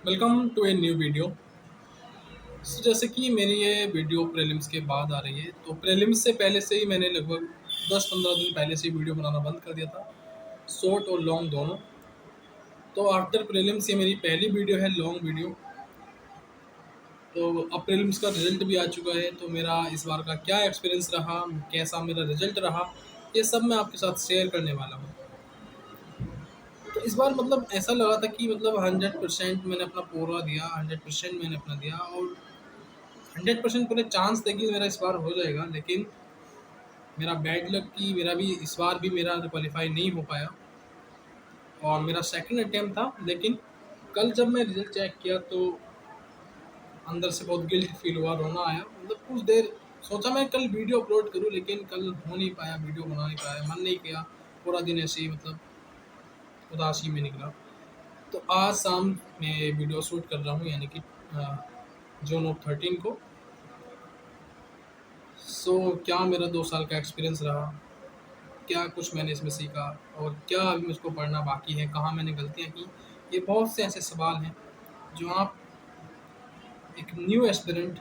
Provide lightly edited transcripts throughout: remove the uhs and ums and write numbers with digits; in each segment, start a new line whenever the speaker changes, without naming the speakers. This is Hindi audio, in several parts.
Welcome to a new video. जैसे कि मेरी ये वीडियो प्रीलिम्स के बाद आ रही है, तो प्रीलिम्स से पहले से ही मैंने लगभग 10-15 दिन पहले से ही वीडियो बनाना बंद कर दिया था, शॉर्ट और लॉन्ग दोनों। तो आफ्टर प्रीलिम्स ये मेरी पहली वीडियो है, लॉन्ग वीडियो। तो अब प्रीलिम्स का रिजल्ट भी आ चुका है, तो मेरा इस बार का क्या एक्सपीरियंस रहा, कैसा मेरा रिजल्ट रहा, ये सब मैं आपके साथ शेयर करने वाला हूँ। तो इस बार मतलब ऐसा लगा था कि मतलब 100% मैंने अपना पूरा दिया, 100% मैंने अपना दिया और 100% पूरे चांस थे कि मेरा इस बार हो जाएगा, लेकिन मेरा बैड लक कि मेरा भी इस बार भी मेरा क्वालिफाई नहीं हो पाया और मेरा सेकंड अटेम्प्ट था। लेकिन कल जब मैं रिजल्ट चेक किया तो अंदर से बहुत गिल्ट फील हुआ, रोना आया। मतलब कुछ देर सोचा मैं कल वीडियो अपलोड करूं, लेकिन कल हो नहीं पाया, वीडियो बना नहीं पाया, मन नहीं किया। पूरा दिन ऐसे ही मतलब उदासी में निकला। तो आज शाम मैं वीडियो शूट कर रहा हूँ, यानी कि जून ऑफ 13 को। क्या मेरा 2 साल का एक्सपीरियंस रहा, क्या कुछ मैंने इसमें सीखा और क्या अभी मुझको पढ़ना बाकी है, कहाँ मैंने गलतियाँ की। ये बहुत से ऐसे सवाल हैं जो आप एक न्यू एस्पिरेंट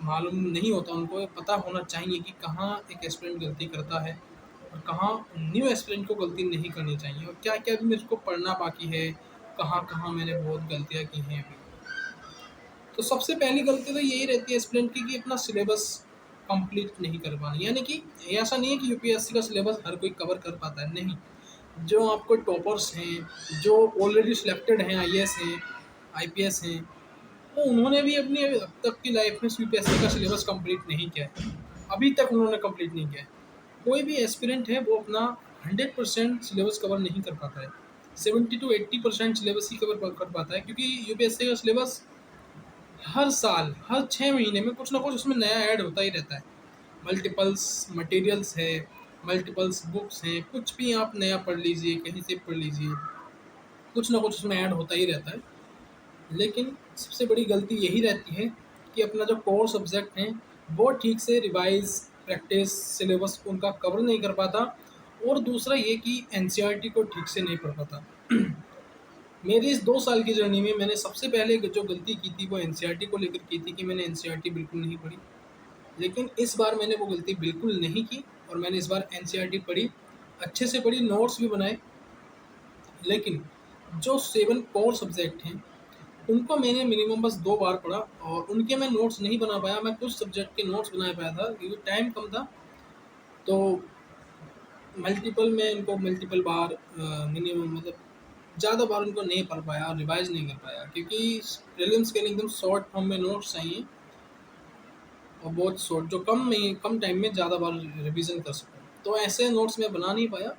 मालूम नहीं होता, उनको पता होना चाहिए कि कहाँ एक एस्पिरेंट गलती करता है और कहाँ न्यू एस्पिरेंट को गलती नहीं करनी चाहिए, और क्या क्या अभी मेरे को पढ़ना बाकी है, कहाँ कहाँ मैंने बहुत गलतियाँ की हैं अभी। तो सबसे पहली गलती तो यही रहती है एस्पिरेंट की कि अपना सिलेबस कंप्लीट नहीं कर पाना। यानी कि ऐसा नहीं है कि यूपीएससी का सिलेबस हर कोई कवर कर पाता है, नहीं। जो आपको टॉपर्स हैं, जो ऑलरेडी सिलेक्टेड हैं, आईएएस हैं, आईपीएस हैं, तो उन्होंने भी अपनी अब तक की लाइफ में यूपीएससी का सिलेबस कंप्लीट नहीं किया है। अभी तक उन्होंने कंप्लीट नहीं किया है। कोई भी एस्पिरेंट है वो अपना 100% सिलेबस कवर नहीं कर पाता है, 70 to 80% सिलेबस ही कवर कर पाता है, क्योंकि यूपीएससी का सिलेबस हर साल हर 6 महीने में कुछ ना कुछ उसमें नया ऐड होता ही रहता है। मल्टीपल्स मटेरियल्स है, मल्टीपल्स बुक्स हैं, कुछ भी आप नया पढ़ लीजिए, कहीं से पढ़ लीजिए, कुछ ना कुछ उसमें ऐड होता ही रहता है। लेकिन सबसे बड़ी गलती यही रहती है कि अपना जो कोर सब्जेक्ट हैं वो ठीक से रिवाइज, प्रैक्टिस, सिलेबस उनका कवर नहीं कर पाता। और दूसरा ये कि एनसीईआरटी को ठीक से नहीं पढ़ पाता। मेरी इस 2 साल की जर्नी में मैंने सबसे पहले जो गलती की थी वो एनसीईआरटी को लेकर की थी कि मैंने एनसीईआरटी बिल्कुल नहीं पढ़ी। लेकिन इस बार मैंने वो गलती बिल्कुल नहीं की और मैंने इस बार एनसीईआरटी पढ़ी, अच्छे से पढ़ी, नोट्स भी बनाए। लेकिन जो 7 कोर सब्जेक्ट हैं उनको मैंने मिनिमम बस 2 बार पढ़ा और उनके मैं नोट्स नहीं बना पाया। मैं कुछ सब्जेक्ट के नोट्स बना पाया था क्योंकि टाइम कम था। तो मल्टीपल में इनको मल्टीपल बार मिनिमम मतलब ज़्यादा बार उनको नहीं पढ़ पाया और रिवाइज़ नहीं कर पाया, क्योंकि प्रीलिम्स के लिए एकदम शॉर्ट फॉर्म में नोट्स चाहिए और बहुत शॉर्ट, जो कम टाइम में ज़्यादा बार रिवीजन कर सकूँ। तो ऐसे नोट्स मैं बना नहीं पाया।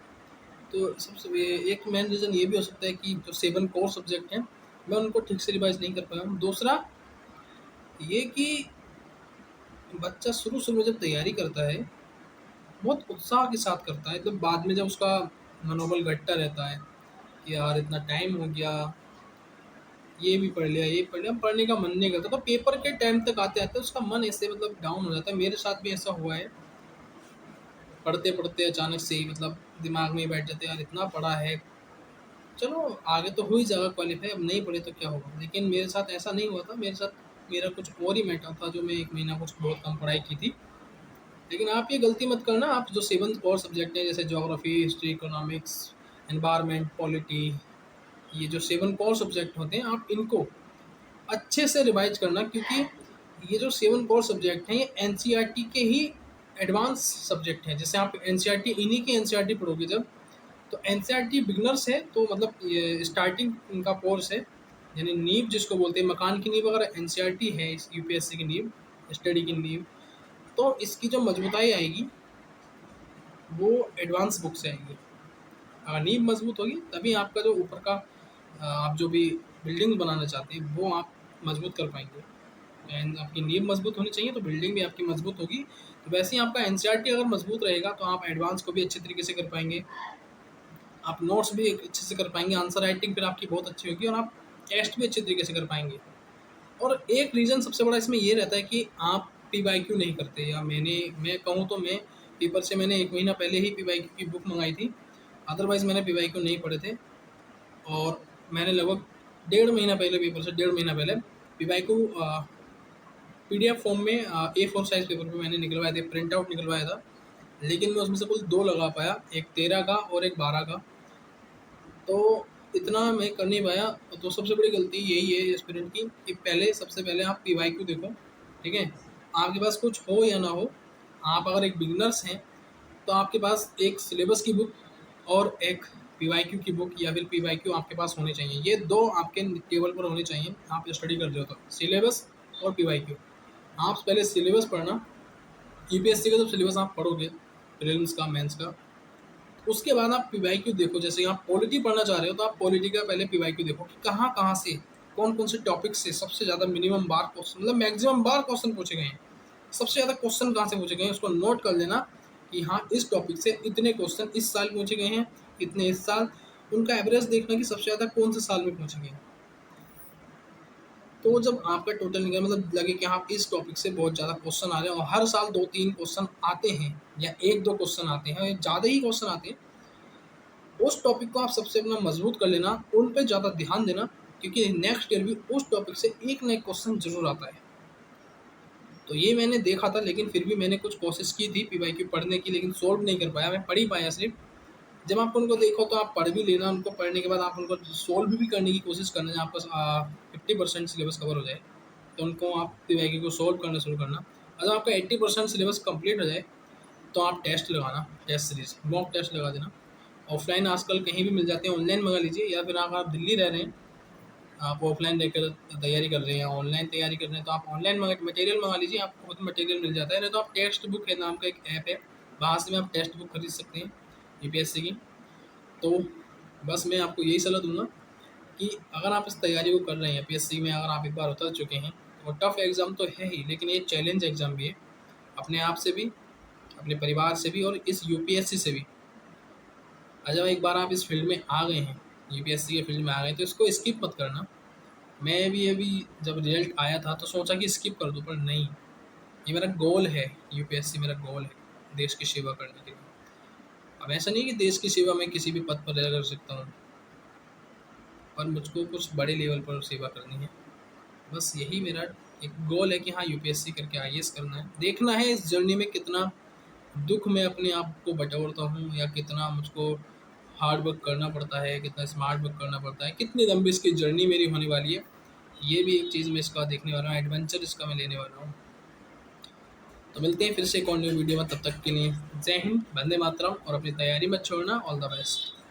तो सबसे एक मेन रीज़न ये भी हो सकता है कि जो 7 कोर सब्जेक्ट हैं मैं उनको ठीक से रिवाइज़ नहीं कर पाया हूँ। दूसरा ये कि बच्चा शुरू-शुरू में जब तैयारी करता है, बहुत उत्साह के साथ करता है, तो बाद में जब उसका मनोबल घटता रहता है कि यार इतना टाइम हो गया, ये भी पढ़ लिया, ये पढ़ लिया, पढ़ने का मन नहीं करता, तो पेपर के टाइम तक आते-आते उसका मन ऐसे मतलब डाउन हो जाता है। मेरे साथ भी ऐसा हुआ है, पढ़ते-पढ़ते अचानक से ही मतलब दिमाग में ही बैठ जाते हैं, यार इतना पढ़ा है, चलो आगे तो हो ही जाएगा क्वालीफाई, अब नहीं पढ़े तो क्या होगा। लेकिन मेरे साथ ऐसा नहीं हुआ था, मेरे साथ मेरा कुछ और ही मैटर था, जो मैं 1 महीना कुछ बहुत कम पढ़ाई की थी। लेकिन आप ये गलती मत करना, आप जो 7 कोर सब्जेक्ट हैं जैसे geography, history, economics, environment, polity, ये जो 7 कोर सब्जेक्ट होते हैं आप इनको अच्छे से रिवाइज करना, क्योंकि ये जो 7 कोर सब्जेक्ट हैं ये एनसीईआरटी के ही एडवांस सब्जेक्ट हैं। जैसे आप एनसीईआरटी इन्हीं की एनसीईआरटी पढ़ोगे जब, तो एनसीईआरटी बिगनर्स है, तो मतलब ये स्टार्टिंग इनका कोर्स है, यानी नींव जिसको बोलते हैं, मकान की नींव अगर एनसीईआरटी है, इस यूपीएससी की नींव, स्टडी की नींव, तो इसकी जो मजबूताई आएगी वो एडवांस बुक से आएगी। अगर नींव मजबूत होगी तभी आपका जो ऊपर का आप जो भी बिल्डिंग बनाना चाहते हैं वो आप मजबूत कर पाएंगे। एंड आपकी नींव मजबूत होनी चाहिए तो बिल्डिंग भी आपकी मजबूत होगी। तो वैसे ही आपका एनसीईआरटी अगर मजबूत रहेगा तो आप एडवांस को भी अच्छे तरीके से कर पाएंगे, आप नोट्स भी एक अच्छे से कर पाएंगे, आंसर राइटिंग फिर आपकी बहुत अच्छी होगी और आप टेस्ट भी अच्छे तरीके से कर पाएंगे। और एक रीज़न सबसे बड़ा इसमें ये रहता है कि आप पीवाईक्यू नहीं करते, या मैं कहूँ तो मैं पेपर से मैंने 1 महीना पहले ही पीवाईक्यू की बुक मंगाई थी, अदरवाइज़ मैंने पीवाईक्यू नहीं पढ़े थे। और मैंने लगभग डेढ़ महीना पहले, पेपर से डेढ़ महीना पहले पीवाई को पीडीएफ फॉर्म में A4 साइज पेपर पे मैंने निकलवाए थे, प्रिंट आउट निकलवाया था। लेकिन मैं उसमें से कुल 2 लगा पाया, एक 13 का और एक 12 का। तो इतना मैं कर नहीं पाया। तो सबसे बड़ी गलती यही है एस्पिरेंट की कि पहले, सबसे पहले आप पीवाईक्यू देखो, ठीक है? आपके पास कुछ हो या ना हो, आप अगर एक बिगिनर्स हैं, तो आपके पास एक सिलेबस की बुक और एक पीवाईक्यू की बुक या फिर पीवाईक्यू आपके पास होने चाहिए। ये 2 आपके टेबल पर होने चाहिए, आप स्टडी कर रहे हो तो। सिलेबस और पीवाईक्यू। आप पहले सिलेबस पढ़ना, यूपीएससी का जब सिलेबस आप पढ़ोगे, प्रीलिम्स का, मेंस का, उसके बाद आप पीवाईक्यू देखो। जैसे आप पॉलिटी पढ़ना चाह रहे हो, तो आप पॉलिटी का पहले पीवाईक्यू देखो कि कहाँ-कहाँ से, कौन-कौन से टॉपिक से सबसे ज़्यादा मिनिमम बार क्वेश्चन, मतलब मैक्सिमम बार क्वेश्चन पूछे गए हैं। सबसे ज़्यादा क्वेश्चन कहाँ से पूछे गए हैं, उसको नोट कर लेना कि हाँ, इस टॉपिक से इतने क्वेश्चन इस साल पूछे गए हैं, इतने इस साल। उनका एवरेज देखना कि सबसे ज़्यादा कौन से साल में पूछे गए हैं। तो जब आपका टोटल निकले, मतलब लगे कि हाँ, इस टॉपिक से बहुत ज़्यादा क्वेश्चन आ रहे हैं और हर साल 2-3 क्वेश्चन आते हैं या 1-2 क्वेश्चन आते हैं, या ज़्यादा ही क्वेश्चन आते हैं, उस टॉपिक को आप सबसे अपना मजबूत कर लेना, उन पे ज़्यादा ध्यान देना, क्योंकि नेक्स्ट ईयर भी उस टॉपिक से एक ना एक क्वेश्चन ज़रूर आता है। तो ये मैंने देखा था, लेकिन फिर भी मैंने कुछ कोशिश की थी पीवाईक्यू पढ़ने की, लेकिन सॉल्व नहीं कर पाया, मैं पढ़ ही पाया सिर्फ। जब आप उनको देखो तो आप पढ़ भी लेना, उनको पढ़ने के बाद आप उनको सॉल्व भी करने की कोशिश करना, जहाँ आपका 50% सिलेबस कवर हो जाए, तो उनको आप पीवाईक्यू को सॉल्व करना शुरू करना। अगर आपका 80% सिलेबस कंप्लीट हो जाए, तो आप टेस्ट लगाना, टेस्ट सीरीज मॉक टेस्ट लगा देना। ऑफलाइन आजकल कहीं भी मिल जाते हैं, ऑनलाइन मंगा लीजिए, या फिर अगर आप दिल्ली रह रहे हैं, आप ऑफलाइन रहकर तैयारी कर रहे हैं या ऑनलाइन तैयारी कर रहे हैं, तो आप ऑनलाइन मटेरियल मंगा लीजिए, आपको खुद मटेरियल मिल जाता है। नहीं तो आप टेक्स्ट बुक है नाम का एक ऐप है, वहाँ से भी आप टेक्स्ट बुक खरीद सकते हैं यूपीएससी की। तो बस मैं आपको यही सलाह दूंगा कि अगर आप इस तैयारी को कर रहे हैं पीएससी में, अगर आप एक बार उतर चुके हैं, और टफ एग्ज़ाम तो है ही, लेकिन ये चैलेंज एग्ज़ाम भी है, अपने आप से भी, अपने परिवार से भी, और इस यूपीएससी से भी। जब एक बार आप इस फील्ड में आ गए हैं, यूपीएससी के फील्ड में आ गए, तो इसको स्किप मत करना। मैं भी अभी जब रिजल्ट आया था तो सोचा कि स्किप कर दूँ, पर नहीं, ये मेरा गोल है, यूपीएससी मेरा गोल है देश की सेवा करने के लिए। अब ऐसा नहीं कि देश की सेवा मैं किसी भी पद पर रह कर सकता हूँ, पर मुझको कुछ बड़े लेवल पर सेवा करनी है। बस यही मेरा एक गोल है कि हाँ, यूपीएससी करके आईएएस करना है। देखना है इस जर्नी में कितना दुख मैं अपने आप को बटोरता हूँ, या कितना मुझको हार्ड वर्क करना पड़ता है, कितना स्मार्ट वर्क करना पड़ता है, कितनी लंबी इसकी जर्नी मेरी होने वाली है। ये भी एक चीज़ मैं इसका देखने वाला हूँ, एडवेंचर इसका मैं लेने वाला हूँ। तो मिलते हैं फिर से एक और न्यू वीडियो में, तब तक के लिए जय हिंद, वंदे मातरम, और अपनी तैयारी मत छोड़ना। All the best.